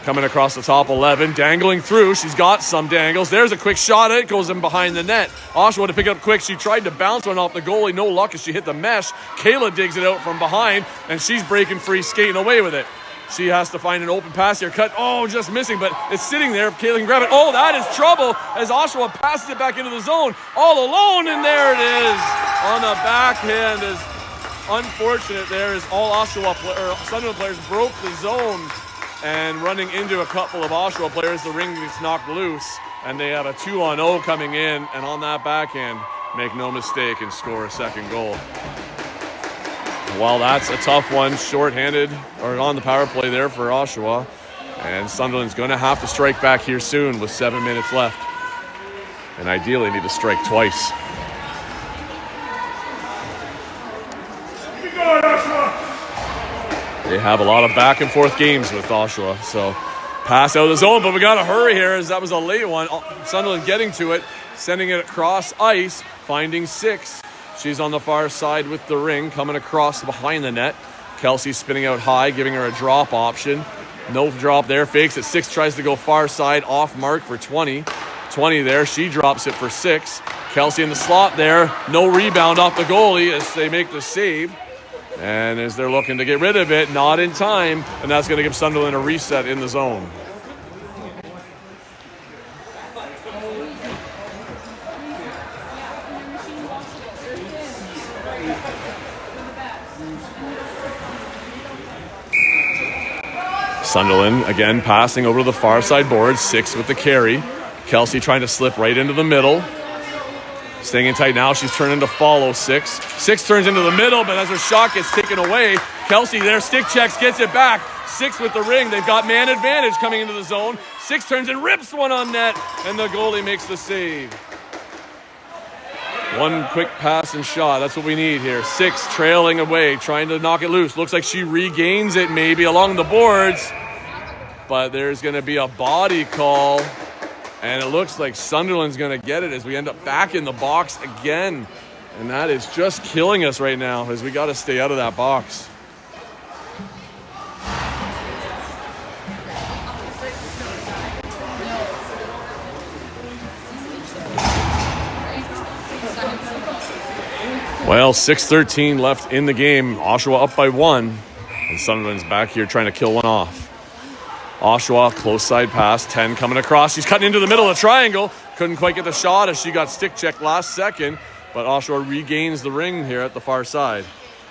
Coming across the top 11, dangling through. She's got some dangles. There's a quick shot. It goes in behind the net. Oshawa to pick it up quick. She tried to bounce one off the goalie. No luck as she hit the mesh. Kayla digs it out from behind, and she's breaking free, skating away with it. She has to find an open pass here. Cut. Oh, just missing, but it's sitting there. Kayla can grab it. Oh, that is trouble as Oshawa passes it back into the zone. All alone, and there it is. On the backhand is unfortunate there as all Oshawa Sunderland players broke the zone and running into a couple of Oshawa players. The ring gets knocked loose, and they have a 2-on-0 coming in, and on that backhand, make no mistake, and score a second goal. Well, that's a tough one, shorthanded or on the power play there for Oshawa. And Sunderland's going to have to strike back here soon with 7 minutes left. And ideally need to strike twice. They have a lot of back and forth games with Oshawa. So pass out of the zone, but we got to hurry here as that was a late one. Sunderland getting to it, sending it across ice, finding 6. She's on the far side with the ring, coming across behind the net. Kelsey spinning out high, giving her a drop option. No drop there, fakes it. 6 tries to go far side, off mark for 20. 20 there, she drops it for 6. Kelsey in the slot there, no rebound off the goalie as they make the save. And as they're looking to get rid of it, not in time, and that's going to give Sunderland a reset in the zone. Sunderland again passing over to the far side board. 6 with the carry. Kelsey trying to slip right into the middle. Staying in tight now. She's turning to follow 6. 6 turns into the middle, but as her shot gets taken away, Kelsey there stick checks, gets it back. 6 with the ring. They've got man advantage coming into the zone. 6 turns and rips one on net, and the goalie makes the save. One quick pass and shot. That's what we need here. 6 trailing away, trying to knock it loose. Looks like she regains it maybe along the boards. But there's going to be a body call. And it looks like Sunderland's going to get it as we end up back in the box again. And that is just killing us right now as we got to stay out of that box. Well, 6:13 left in the game. Oshawa up by 1. And Sunderland's back here trying to kill one off. Oshawa, close side pass. 10 coming across. She's cutting into the middle of the triangle. Couldn't quite get the shot as she got stick checked last second. But Oshawa regains the ring here at the far side.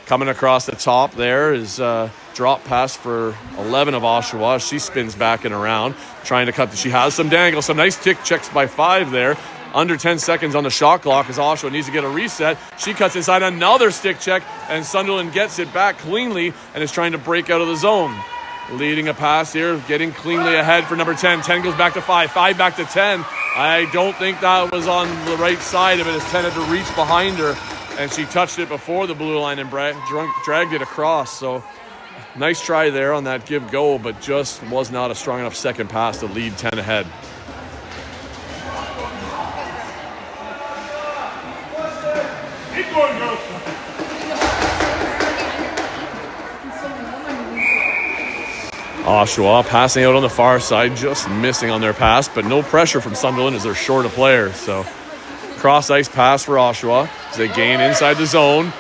Coming across the top there is a drop pass for 11 of Oshawa. She spins back and around, trying to cut. She has some dangle. Some nice stick checks by 5 there. Under 10 seconds on the shot clock as Oshawa needs to get a reset. She cuts inside, another stick check, and Sunderland gets it back cleanly and is trying to break out of the zone. Leading a pass here, getting cleanly ahead for number 10. 10 goes back to 5, 5 back to 10. I don't think that was on the right side of it as 10 had to reach behind her, and she touched it before the blue line and dragged it across. So nice try there on that give-go, but just was not a strong enough second pass to lead 10 ahead. Oshawa passing out on the far side, just missing on their pass, but no pressure from Sunderland as they're short a player. So cross-ice pass for Oshawa as they gain inside the zone.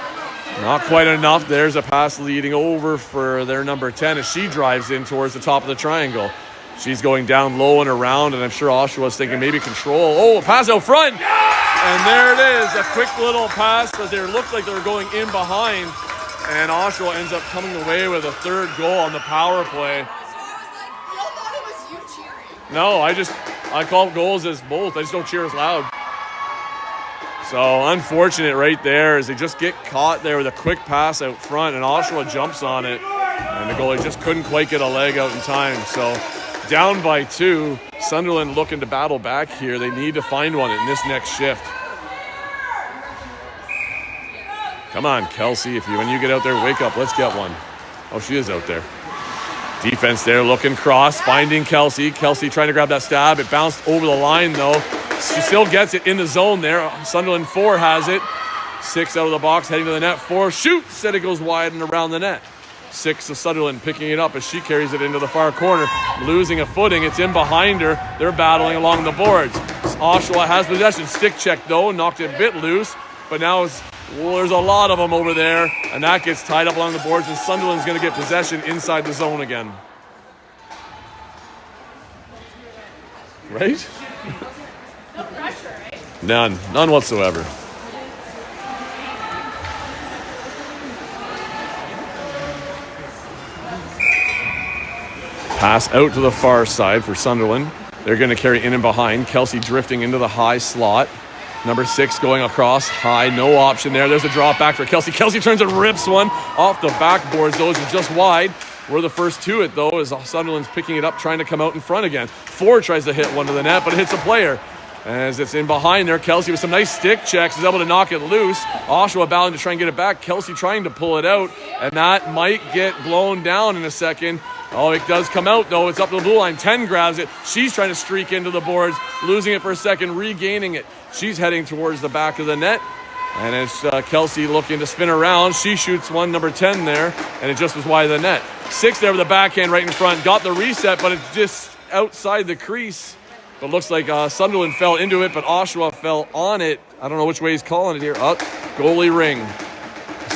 Not quite enough. There's a pass leading over for their number 10 as she drives in towards the top of the triangle. She's going down low and around, and I'm sure Oshawa's thinking maybe control. Oh, a pass out front! And there it is, a quick little pass as they looked like they were going in behind. And Oshawa ends up coming away with a third goal on the power play. No, I call goals as both. I just don't cheer as loud. So unfortunate right there as they just get caught there with a quick pass out front, and Oshawa jumps on it, and the goalie just couldn't quite get a leg out in time. So down by 2, Sunderland looking to battle back here. They need to find one in this next shift. Come on, Kelsey, when you get out there, wake up. Let's get one. Oh, she is out there. Defense there, looking cross, finding Kelsey. Kelsey trying to grab that stab. It bounced over the line, though. She still gets it in the zone there. Sunderland 4 has it. 6 out of the box, heading to the net. 4 shoots. Said it goes wide and around the net. 6 of Sunderland picking it up as she carries it into the far corner. Losing a footing. It's in behind her. They're battling along the boards. Oshawa has possession. Stick check, though. Knocked it a bit loose. But now there's a lot of them over there. And that gets tied up along the boards. And Sunderland's going to get possession inside the zone again. Right?
No pressure, right?
None whatsoever. Pass out to the far side for Sunderland. They're going to carry in and behind. Kelsey drifting into the high slot. Number 6 going across high. No option there. There's a drop back for Kelsey. Kelsey turns and rips one off the backboards. Those are just wide. We're the first to it, though, as Sunderland's picking it up, trying to come out in front again. 4 tries to hit one to the net, but it hits a player. As it's in behind there, Kelsey with some nice stick checks is able to knock it loose. Oshawa battling to try and get it back. Kelsey trying to pull it out, and that might get blown down in a second. Oh, it does come out, though. It's up to the blue line. 10 grabs it. She's trying to streak into the boards, losing it for a second, regaining it. She's heading towards the back of the net. And it's Kelsey looking to spin around. She shoots one, number 10 there, and it just was wide of the net. 6 there with the backhand right in front. Got the reset, but it's just outside the crease. But looks like Sunderland fell into it, but Oshawa fell on it. I don't know which way he's calling it here. Goalie ring.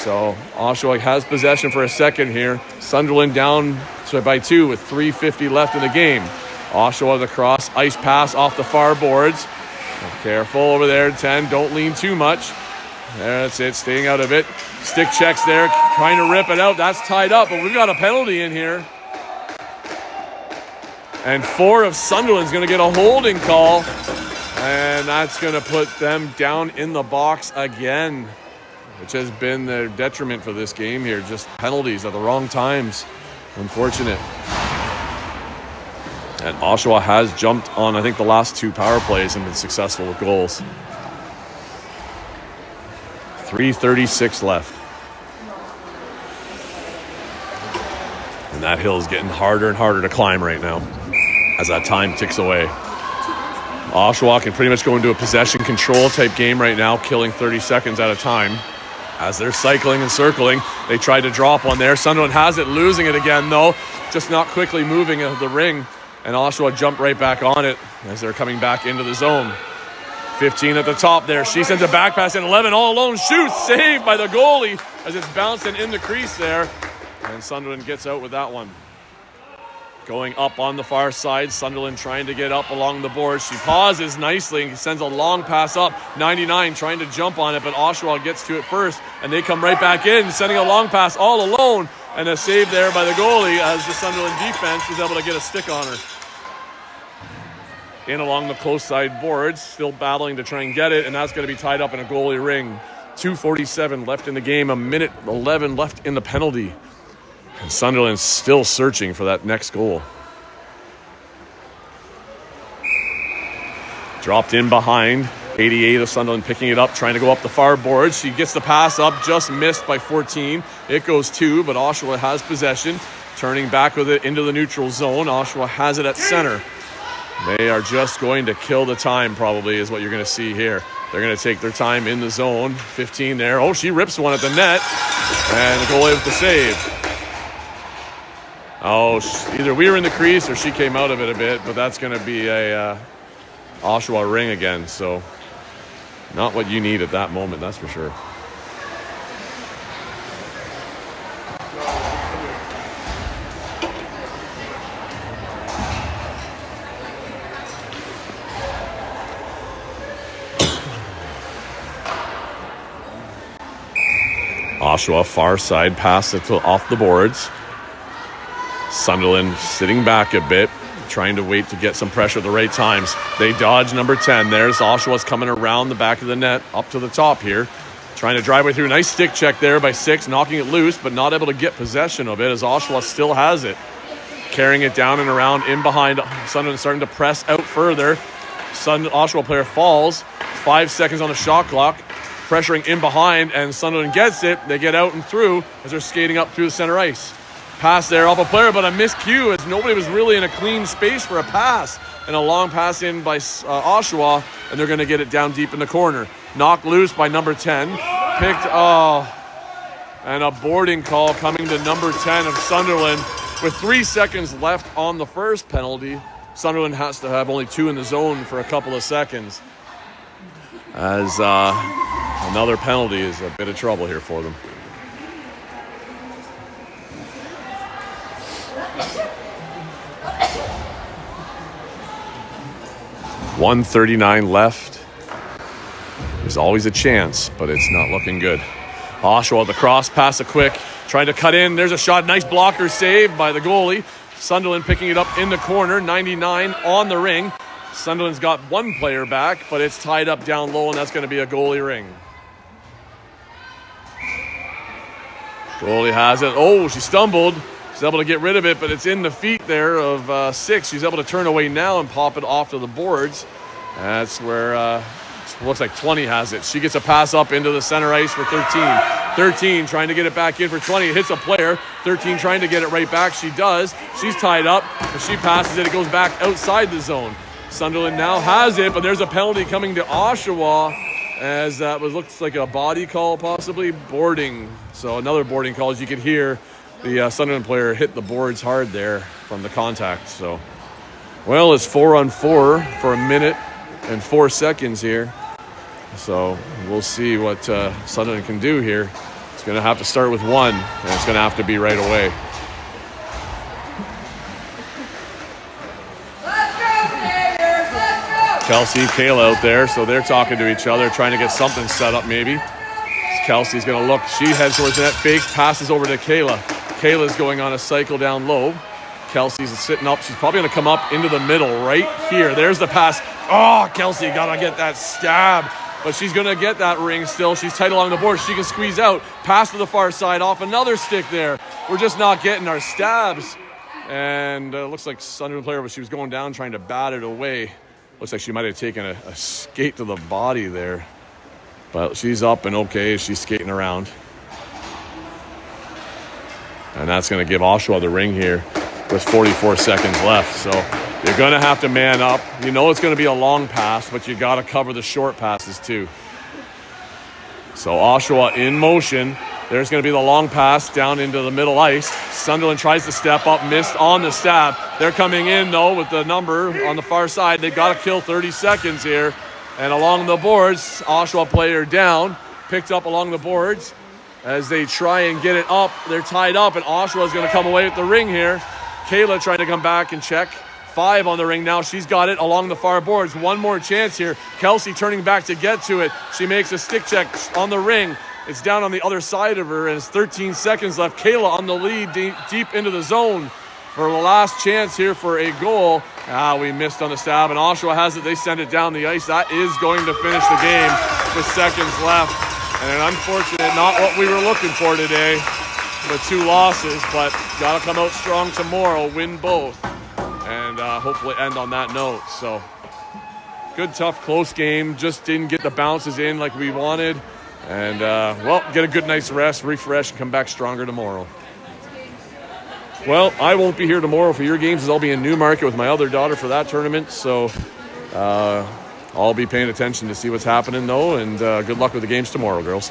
So Oshawa has possession for a second here. Sunderland down by 2 with 3:50 left in the game. Oshawa the cross, ice pass off the far boards. Careful over there, 10. Don't lean too much. That's it, staying out of it. Stick checks there, trying to rip it out. That's tied up, but we've got a penalty in here. And 4 of Sunderland's going to get a holding call. And that's going to put them down in the box again, which has been their detriment for this game here. Just penalties at the wrong times. Unfortunate. And Oshawa has jumped on, I think, the last 2 power plays and been successful with goals. 3:36 left. And that hill is getting harder and harder to climb right now as that time ticks away. Oshawa can pretty much go into a possession control type game right now, killing 30 seconds at a time. As they're cycling and circling, they tried to drop one there. Sunderland has it, losing it again though, just not quickly moving the ring. And Oshawa jumped right back on it as they're coming back into the zone. 15 at the top there. She sends a back pass in. 11 all alone. Shoots. Saved by the goalie as it's bouncing in the crease there. And Sunderland gets out with that one. Going up on the far side. Sunderland trying to get up along the board. She pauses nicely and sends a long pass up. 99 trying to jump on it, but Oshawa gets to it first. And they come right back in, sending a long pass all alone. And a save there by the goalie as the Sunderland defense was able to get a stick on her. In along the close side boards, still battling to try and get it, and that's going to be tied up in a goalie ring. 2:47 left in the game, a minute 11 left in the penalty. And Sunderland's still searching for that next goal. Dropped in behind. 88 of Sunderland picking it up, trying to go up the far boards. She gets the pass up, just missed by 14. It goes 2, but Oshawa has possession. Turning back with it into the neutral zone. Oshawa has it at center. They are just going to kill the time, probably, is what you're going to see here. They're going to take their time in the zone. 15 there. Oh, she rips one at the net. And the goalie with the save. Oh, either we were in the crease or she came out of it a bit, but that's going to be a Oshawa ring again. So not what you need at that moment, that's for sure. Oshawa far side pass it off the boards. Sunderland sitting back a bit, trying to wait to get some pressure at the right times. They dodge number 10. There's Oshawa's coming around the back of the net up to the top here. Trying to drive way through. Nice stick check there by 6, knocking it loose, but not able to get possession of it as Oshawa still has it. Carrying it down and around in behind. Sunderland starting to press out further. Oshawa player falls. 5 seconds on the shot clock. Pressuring in behind, and Sunderland gets it. They get out and through as they're skating up through the center ice. Pass there off a player, but a miscue as nobody was really in a clean space for a pass. And a long pass in by Oshawa, and they're going to get it down deep in the corner. Knocked loose by number 10. And a boarding call coming to number 10 of Sunderland. With 3 seconds left on the first penalty, Sunderland has to have only 2 in the zone for a couple of seconds. As another penalty is a bit of trouble here for them. .139 left. There's always a chance, but it's not looking good. Oshawa, the cross pass, a quick, trying to cut in. There's a shot, nice blocker save by the goalie. Sunderland picking it up in the corner, 99 on the ring. Sunderland's got one player back, but it's tied up down low, and that's going to be a goalie ring. Goalie has it. Oh, she stumbled. She's able to get rid of it, but it's in the feet there of 6. She's able to turn away now and pop it off to the boards. That's where it looks like 20 has it. She gets a pass up into the center ice for 13. 13 trying to get it back in for 20. It hits a player. 13 trying to get it right back. She does. She's tied up. If she passes it, it goes back outside the zone. Sunderland now has it, but there's a penalty coming to Oshawa as that looks like a body call, possibly boarding. So another boarding call, as you could hear the Sunderland player hit the boards hard there from the contact. So, well, it's 4-on-4 for a minute and 4 seconds here. So we'll see what Sunderland can do here. It's going to have to start with 1, and it's going to have to be right away. Kelsey, Kayla out there, so they're talking to each other, trying to get something set up maybe. Kelsey's going to look. She heads towards the net, fakes, passes over to Kayla. Kayla's going on a cycle down low. Kelsey's sitting up. She's probably going to come up into the middle right here. There's the pass. Oh, Kelsey got to get that stab. But she's going to get that ring still. She's tight along the board. She can squeeze out. Pass to the far side off another stick there. We're just not getting our stabs. And it looks like Sunderland player, but she was going down trying to bat it away. Looks like she might have taken a skate to the body there. But she's up and okay. She's skating around. And that's going to give Oshawa the ring here with 44 seconds left. So you're going to have to man up. You know it's going to be a long pass, but you got to cover the short passes too. So Oshawa in motion. There's going to be the long pass down into the middle ice. Sunderland tries to step up, missed on the stab. They're coming in, though, with the number on the far side. They've got to kill 30 seconds here. And along the boards, Oshawa player down, picked up along the boards. As they try and get it up, they're tied up, and Oshawa is going to come away with the ring here. Kayla trying to come back and check. 5 on the ring now. She's got it along the far boards. One more chance here. Kelsey turning back to get to it. She makes a stick check on the ring. It's down on the other side of her, and it's 13 seconds left. Kayla on the lead, deep into the zone for the last chance here for a goal. We missed on the stab, and Oshawa has it. They send it down the ice. That is going to finish the game with seconds left. And an unfortunate, not what we were looking for today, the 2 losses, but got to come out strong tomorrow, win both, and hopefully end on that note. So good, tough, close game. Just didn't get the bounces in like we wanted. And, well, get a good night's rest, refresh, and come back stronger tomorrow. Well, I won't be here tomorrow for your games, as I'll be in Newmarket with my other daughter for that tournament. So I'll be paying attention to see what's happening, though, and good luck with the games tomorrow, girls.